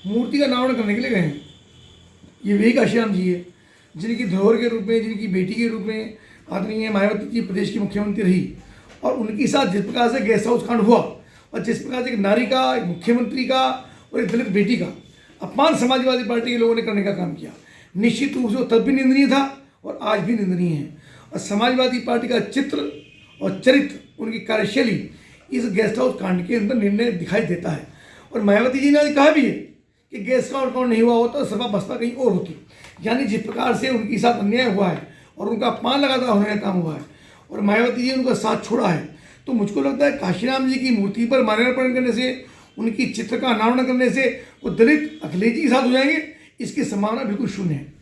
मूर्ति का अनावरण करने के लिए गए हैं। ये वही काशीराम जी है जिनकी धरोहर के रूप में, जिनकी बेटी के रूप में आदरणीय मायावती जी प्रदेश की मुख्यमंत्री रही, और उनके साथ जिस प्रकार से गेस्ट हाउस कांड हुआ और जिस प्रकार से एक नारी का, एक मुख्यमंत्री का और एक दलित बेटी का अपमान समाजवादी पार्टी के लोगों ने करने का काम किया, निश्चित रूप से वो तब भी निंदनीय था और आज भी निंदनीय है। और समाजवादी पार्टी का चित्र और चरित्र, उनकी कार्यशैली इस गेस्ट हाउस कांड के अंदर निर्णय दिखाई देता है। और मायावती जी ने कहा भी है कि गेस्ट हाउस कांड नहीं हुआ होता तो सपा बसपा कहीं और होती। यानी जिस प्रकार से उनके साथ अन्याय हुआ है और उनका अपमान लगातार होने का काम हुआ है और मायावती जी ने उनका साथ छोड़ा है, तो मुझको लगता है काशीराम जी की मूर्ति पर माल्यार्पण करने से, उनकी चित्र का अनावरण करने से वो दलित अखिलेश जी के साथ हो जाएंगे, इसकी संभावना बिल्कुल शून्य है।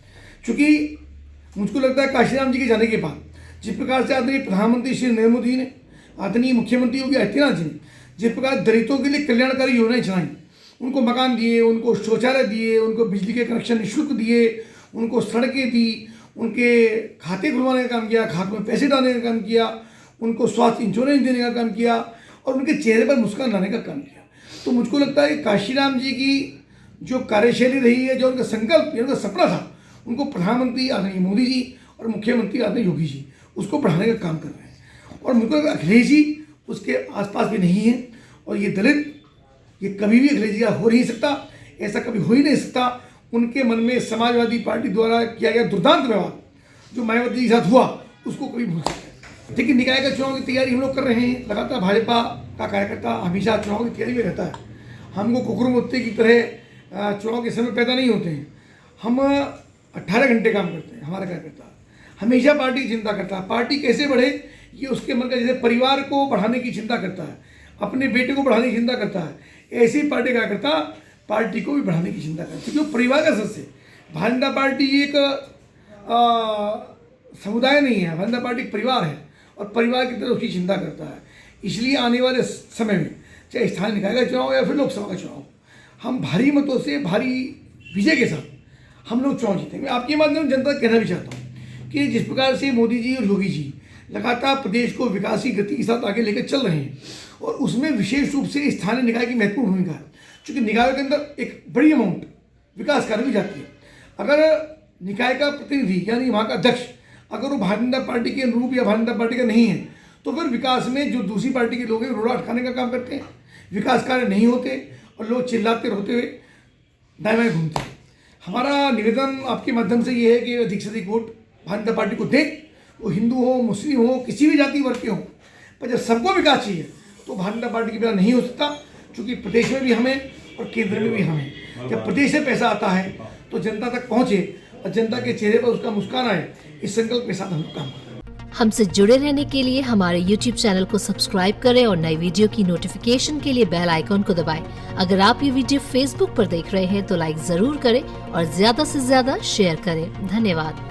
चूँकि मुझको लगता है काशीराम जी के जाने के बाद जिस प्रकार से आदरणीय प्रधानमंत्री श्री नरेंद्र मोदी ने, आदरणीय मुख्यमंत्री योगी आदित्यनाथ जी ने जिस प्रकार दलितों के लिए कल्याणकारी योजनाएं चलाई, उनको मकान दिए, उनको शौचालय दिए, उनको बिजली के कनेक्शन निःशुल्क दिए, उनको सड़कें दी, उनके खाते खुलवाने का काम किया, खाते में पैसे डालने का काम किया, उनको स्वास्थ्य इंश्योरेंस देने का काम किया और उनके चेहरे पर मुस्कान लाने का काम किया। तो मुझको लगता है काशीराम जी की जो कार्यशैली रही है, जो उनका संकल्प, उनका सपना था, उनको प्रधानमंत्री आदरणीय मोदी जी और मुख्यमंत्री आदरणीय योगी जी उसको बढ़ाने का काम कर रहे हैं। और मुझको लगता है अखिलेश जी उसके आसपास भी नहीं है और ये दलित, ये कभी भी अखिलेश जी का हो नहीं सकता, ऐसा कभी हो ही नहीं सकता। उनके मन में समाजवादी पार्टी द्वारा किया गया दुर्दांत व्यवहार जो मायावती के साथ हुआ उसको कभी भूल सकता है। लेकिन निकाय का चुनाव की तैयारी हम लोग कर रहे हैं लगातार। भाजपा का कार्यकर्ता हमेशा चुनाव की तैयारी में रहता है। हमको कुकुर मुत्ते की तरह चुनाव के समय पैदा नहीं होते हैं। हम 18 घंटे काम करते हैं। हमारा कार्यकर्ता हमेशा पार्टी की चिंता करता है, पार्टी कैसे बढ़े ये उसके मन का, जैसे परिवार को बढ़ाने की चिंता करता है, अपने बेटे को बढ़ाने की चिंता करता है, ऐसी पार्टी कार्यकर्ता पार्टी को भी बढ़ाने की चिंता करता है। क्योंकि परिवार का सदस्य, भारतीय जनता पार्टी एक समुदाय नहीं है, भारतीय जनता पार्टी एक परिवार है और परिवार की तरह उसकी चिंता करता है। इसलिए आने वाले समय में चाहे स्थानीय निकाय का चुनाव या फिर लोकसभा का चुनाव, हम भारी मतों से, भारी विजय के साथ हम लोग चुनाव जीतेंगे। आपके माध्यम से जनता कहना भी चाहता हूँ कि जिस प्रकार से मोदी जी और योगी जी लगातार प्रदेश को विकास की गति के साथ आगे लेकर चल रहे हैं और उसमें विशेष रूप से स्थानीय निकाय की महत्वपूर्ण भूमिका है, क्योंकि निकायों के अंदर एक बड़ी अमाउंट विकास कार्य भी जाती है। अगर निकाय का प्रतिनिधि यानी वहाँ का अध्यक्ष अगर वो भारतीय जनता पार्टी के अनुरूप या भारतीय जनता पार्टी का नहीं है तो फिर विकास में जो दूसरी पार्टी के लोग हैं रोड़ा अटकाने का काम करते हैं, विकास कार्य नहीं होते और लोग चिल्लाते रहते हुए दाएं बाएं घूमते हैं। हमारा निवेदन आपके माध्यम से ये है कि अधिक से अधिक वोट भारतीय जनता पार्टी को दें, वो हिंदू हो, मुस्लिम हो, किसी भी जाति वर्ग के हों, पर जब सबको विकास चाहिए तो भारतीय जनता पार्टी के बिना नहीं हो सकता, क्योंकि प्रदेश में भी हमें और केंद्र में भी हमें। जब प्रदेश से पैसा आता है तो जनता तक पहुँचे और जनता के चेहरे पर उसका मुस्कान आए, इस संकल्प के साथ हम लोग काम करें। हमसे जुड़े रहने के लिए हमारे YouTube चैनल को सब्सक्राइब करें और नई वीडियो की नोटिफिकेशन के लिए बेल आइकॉन को दबाएं। अगर आप ये वीडियो Facebook पर देख रहे हैं तो लाइक जरूर करें और ज्यादा से ज्यादा शेयर करें। धन्यवाद।